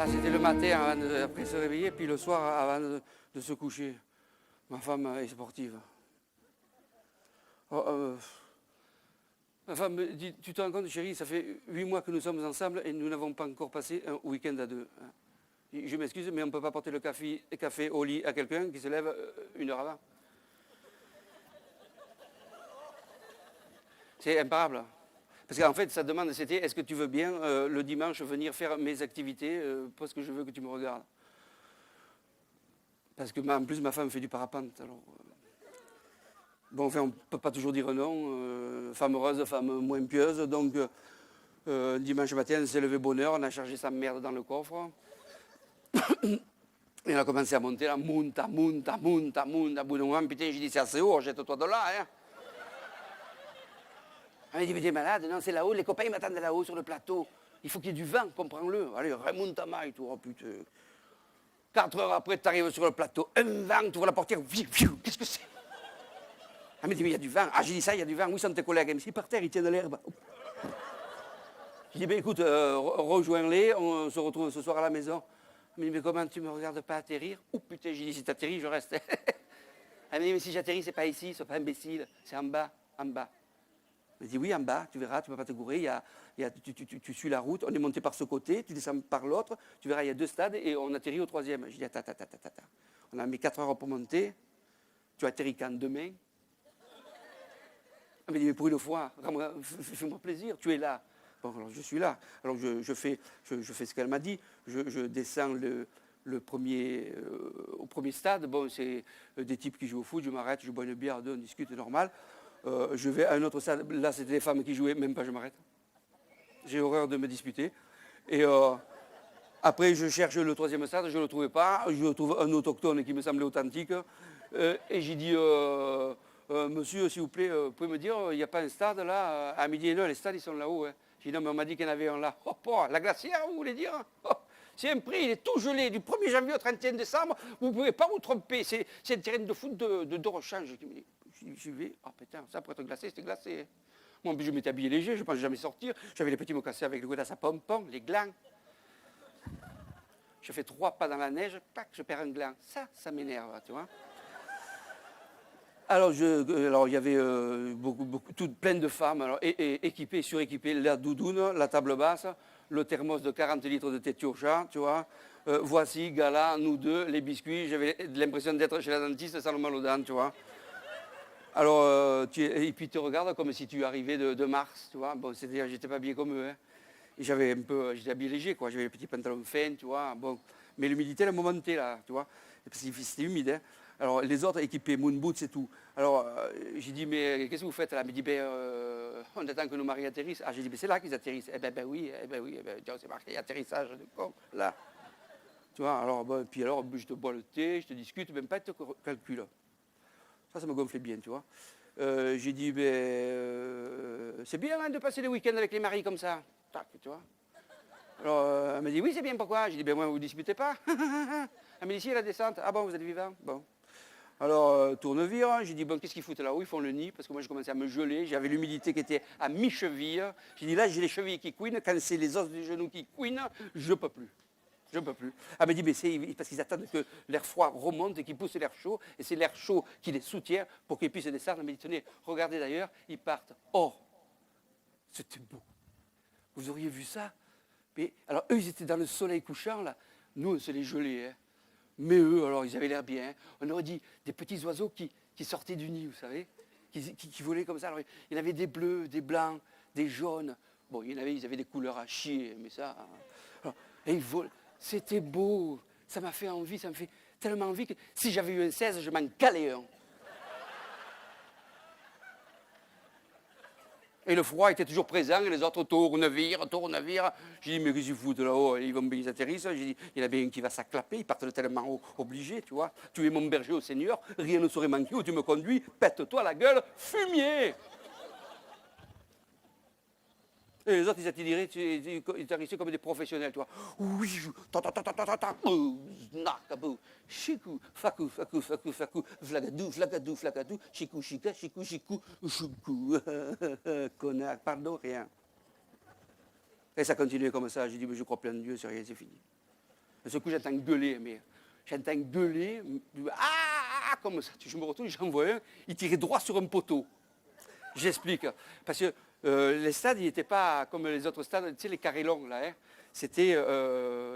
Ça, c'était le matin après se réveiller, puis le soir avant de se coucher. Ma femme est sportive. Ma femme me dit, tu te rends compte, chérie, ça fait 8 mois que nous sommes ensemble et nous n'avons pas encore passé un week-end à deux. Je m'excuse, mais on ne peut pas porter le café au lit à quelqu'un qui se lève 1 heure avant. C'est imparable. Parce qu'en fait, sa demande, c'était, est-ce que tu veux bien le dimanche venir faire mes activités parce que je veux que tu me regardes. Parce que en plus, ma femme fait du parapente. Alors, bon, enfin, on ne peut pas toujours dire non. Femme heureuse, femme moins pieuse. Donc, dimanche matin, on s'est levé bonne heure, on a chargé sa merde dans le coffre. Et on a commencé à monter là, monta. Au bout d'un moment, putain, j'ai dit, c'est assez haut, jette-toi de là, hein. Elle m'a dit, mais t'es malade, non, c'est là-haut, les copains ils m'attendent là-haut sur le plateau. Il faut qu'il y ait du vent, comprends-le. Allez, remonte à et tout, oh putain. 4 heures après, tu arrives sur le plateau, un vent, tu vois la portière, qu'est-ce que c'est? Elle m'a dit, mais il y a du vent. Ah, j'ai dit ça, il y a du vent, où sont tes collègues? Elle m'a dit, par terre, ils tiennent l'herbe. J'ai dit, ben écoute, rejoins-les, on se retrouve ce soir à la maison. Elle m'a dit, mais comment tu me regardes pas atterrir? Oh putain, j'ai dit, si t'atterris, je reste. Elle m'a dit, mais si j'atterris, c'est pas ici, c'est pas imbécile, c'est en bas, en bas. Elle m'a dit, oui, en bas, tu verras, tu ne peux pas te gourer, tu suis la route, on est monté par ce côté, tu descends par l'autre, tu verras, il y a 2 stades et on atterrit au 3e. J'ai dit, attends. On a mis 4 heures pour monter, tu atterris quand demain? Elle m'a dit, mais pour une fois, fais-moi plaisir, tu es là. Bon, alors je suis là. Alors je fais ce qu'elle m'a dit. Je descends au premier stade. Bon, c'est des types qui jouent au foot. Je m'arrête, je bois une bière, on discute, normal. Je vais à un autre stade. Là, c'était des femmes qui jouaient, même pas, je m'arrête. J'ai horreur de me disputer. Et après, je cherche le 3e stade, je ne le trouvais pas. Je trouve un autochtone qui me semblait authentique. Et j'ai dit... monsieur, s'il vous plaît, vous pouvez me dire, il n'y a pas un stade là? À 12h01, les stades, ils sont là-haut. Hein. J'ai dit, non, mais on m'a dit qu'il y en avait un là. Oh, la glacière, vous voulez dire? C'est un prix, il est tout gelé, du 1er janvier au 31 décembre, vous ne pouvez pas vous tromper. C'est un terrain de foot de rechange. J'y vais, oh putain, ça pour être glacé, c'était glacé. Moi, en plus, je m'étais habillé léger, je ne pensais jamais sortir. J'avais les petits mocassins avec le godasse à pompons, les glands. Je fais 3 pas dans la neige, tac, je perds un gland. Ça m'énerve, tu vois. Alors, il y avait plein de femmes, alors, équipées, suréquipées, la doudoune, la table basse, le thermos de 40 litres de Tétiocha, tu vois. Voici, gala, nous deux, les biscuits. J'avais l'impression d'être chez la dentiste sans le mal aux dents, tu vois. Alors, et puis tu regardes comme si tu arrivais de Mars, tu vois. Bon, c'est-à-dire, j'étais pas habillé comme eux, hein. J'étais habillé léger, quoi. J'avais les petits pantalons fins, tu vois. Bon, mais l'humidité, elle m'a monté, là, tu vois. C'était humide, hein. Alors, les autres équipés, moon boots et tout. Alors, j'ai dit, mais qu'est-ce que vous faites là? Elle m'a dit, on attend que nos maris atterrissent. Ah, j'ai dit, mais c'est là qu'ils atterrissent. Oui, c'est marqué atterrissage de con, là. Tu vois, alors, puis alors, je te bois le thé, je te discute, même pas de calcul. Ça me gonflait bien, tu vois. J'ai dit, c'est bien hein, de passer le week-end avec les maris comme ça. Tac, tu vois. Alors, elle m'a dit, oui, c'est bien, pourquoi? J'ai dit, moi, vous ne disputez pas. Elle m'a dit, si, la descente. Ah bon, vous êtes vivant? Bon. Alors, tourne-vire, j'ai dit, bon, qu'est-ce qu'ils foutent là-haut? Ils font le nid, parce que moi, je commençais à me geler. J'avais l'humidité qui était à mi-cheville. J'ai dit, là, j'ai les chevilles qui couinent. Quand c'est les os du genou qui couinent, je ne peux plus. Je ne peux plus. Elle m'a dit, mais c'est parce qu'ils attendent que l'air froid remonte et qu'ils poussent l'air chaud. Et c'est l'air chaud qui les soutient pour qu'ils puissent descendre. Elle m'a dit, tenez, regardez d'ailleurs, ils partent. Oh, c'était beau. Vous auriez vu ça? Mais, alors, eux, ils étaient dans le soleil couchant, là. Nous, on se les gelait, hein. Mais eux, alors, ils avaient l'air bien. On aurait dit des petits oiseaux qui sortaient du nid, vous savez, qui volaient comme ça. Alors, il y en avait des bleus, des blancs, des jaunes. Bon, ils avaient des couleurs à chier, mais ça... Alors, et ils volent. C'était beau. Ça m'a fait envie, ça me fait tellement envie que si j'avais eu un 16, je m'en calais un. Et le froid était toujours présent, et les autres tournent-vire. J'ai dit, mais qu'est-ce qu'ils foutent là-haut? Ils atterrissent. J'ai dit, il y en a bien un qui va s'acclaper, ils partent tellement haut, obligés, tu vois. Tu es mon berger au Seigneur, rien ne saurait manquer où tu me conduis, pète-toi la gueule, fumier! Et les autres, ils atterrissaient comme des professionnels, tu vois. Oui, chikou, fakou, flagadou, chikou, chicou, connard, pardon, rien. Et ça continuait comme ça. J'ai dit, mais je crois plein de Dieu, c'est rien, c'est fini. D'un seul coup, j'entends gueuler, mais j'entends gueuler, comme ça. Je me retourne, j'en vois un, il tirait droit sur un poteau. J'explique. Parce que les stades, ils n'étaient pas comme les autres stades, tu sais, les carrés longs, là. Hein. C'était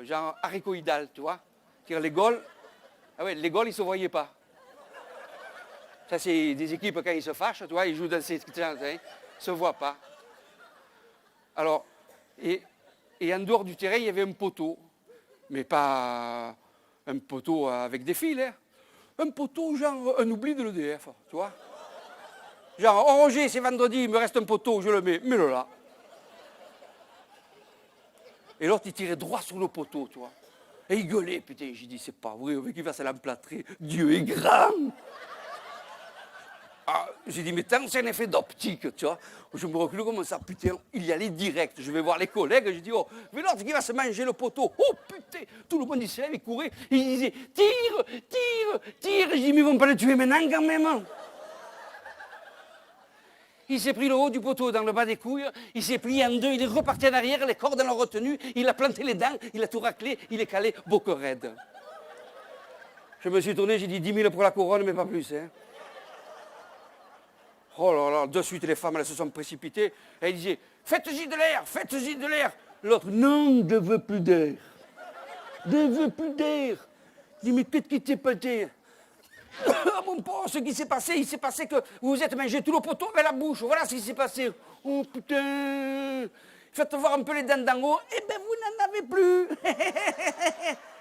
genre haricoïdal, tu vois. C'est-à-dire les goals, les goals, ils ne se voyaient pas. Ça, c'est des équipes, quand ils se fâchent, tu vois, ils jouent dans ces gens, ils ne se voient pas. Alors, et en dehors du terrain, il y avait un poteau. Mais pas un poteau avec des fils, hein. Un poteau, genre un oubli de l'EDF, tu vois. Genre, oh Roger, c'est vendredi, il me reste un poteau, je le mets, mets-le là. Et l'autre, il tirait droit sur le poteau, tu vois. Et il gueulait, putain, j'ai dit, c'est pas vrai, on veut qu'il va se l'emplâtrer. Dieu est grand. Ah, j'ai dit, mais tant c'est un effet d'optique, tu vois. Je me recule comme ça, putain, il y allait direct. Je vais voir les collègues, je dis, oh, mais l'autre qui va se manger le poteau. Oh putain, tout le monde il se lève, il courait. Il disait, tire, tire, tire. Je dis, mais ils vont pas le tuer maintenant quand même. Il s'est pris le haut du poteau dans le bas des couilles, il s'est plié en deux, il est reparti en arrière, les cordes l'ont retenu, il a planté les dents, il a tout raclé, il est calé, boque raide. Je me suis tourné, j'ai dit 10 000 pour la couronne, mais pas plus. Hein. Oh là là, de suite les femmes, elles se sont précipitées, elles disaient, faites-y de l'air, faites-y de l'air. L'autre, non, je ne veux plus d'air. Je ne veux plus d'air. Je dis, mais qu'est-ce qui t'est passé? Ah, mon pauvre, ce qui s'est passé, il s'est passé que vous vous êtes mangé tout le poteau avec la bouche. Voilà ce qui s'est passé. Oh putain. Faites voir un peu les dents d'en haut. Eh bien, vous n'en avez plus.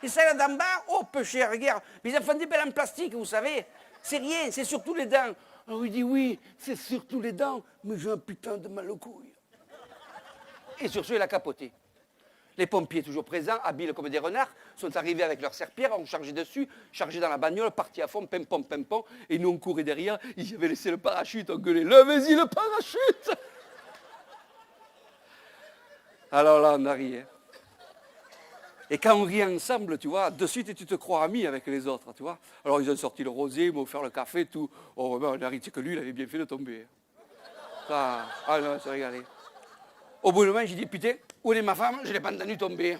Et celles d'en bas, oh, peu cher, regarde. Mais ils en font des belles en plastique, vous savez. C'est rien, c'est surtout les dents. Alors il dit, oui, c'est surtout les dents, mais j'ai un putain de mal aux couilles. Et sur ce, il a capoté. Les pompiers, toujours présents, habiles comme des renards, sont arrivés avec leurs serpillères, ont chargé dessus, chargé dans la bagnole, partis à fond, pimpon, pimpon, et nous on courait derrière, ils avaient laissé le parachute, on gueulait, levez-y le parachute. Alors là, on a ri. Hein. Et quand on rit ensemble, tu vois, de suite, tu te crois ami avec les autres, tu vois. Alors ils ont sorti le rosé, ils m'ont offert le café, tout. Oh, ben, on a ri, c'est que lui, il avait bien fait de tomber. Ça, ah non, c'est régalé. Au bout d'un moment, j'ai dit, putain, où est ma femme? Je ne l'ai pas entendu tomber.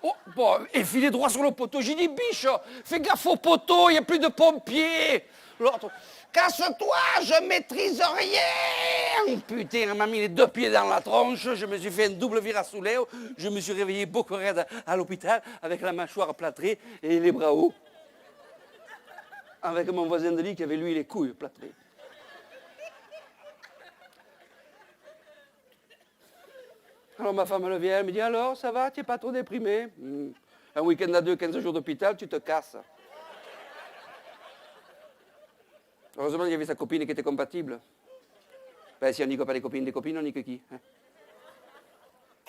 Oh, bon, et filé droit sur le poteau. J'ai dit, biche, fais gaffe au poteau, il n'y a plus de pompiers. L'autre, casse-toi, je maîtrise rien. Putain, elle m'a mis les 2 pieds dans la tronche, je me suis fait un double virage sous l'air, je me suis réveillé beaucoup raide à l'hôpital avec la mâchoire plâtrée et les bras hauts. Avec mon voisin de lit qui avait lui les couilles plâtrées. Alors ma femme elle vient, elle me dit, alors ça va, tu n'es pas trop déprimé? Un week-end à 2, 15 jours d'hôpital, tu te casses. Heureusement, il y avait sa copine qui était compatible. Ben, si on nique pas les copines des copines, on nique qui hein.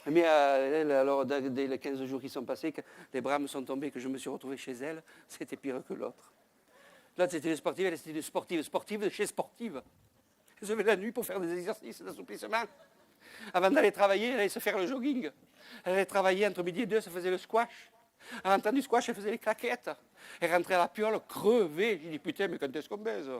Mais elle, alors, dès les 15 jours qui sont passés, que les bras me sont tombés, que je me suis retrouvé chez elle, c'était pire que l'autre. Là, c'était des sportives, elle était des sportives de chez sportive. Elle se levait la nuit pour faire des exercices d'assouplissement. Avant d'aller travailler, elle allait se faire le jogging. Elle allait travailler entre midi et 2, elle faisait le squash. En rentrant du squash, elle faisait les claquettes. Elle rentrait à la piole, crevée. J'ai dit, putain, mais quand est-ce qu'on baise?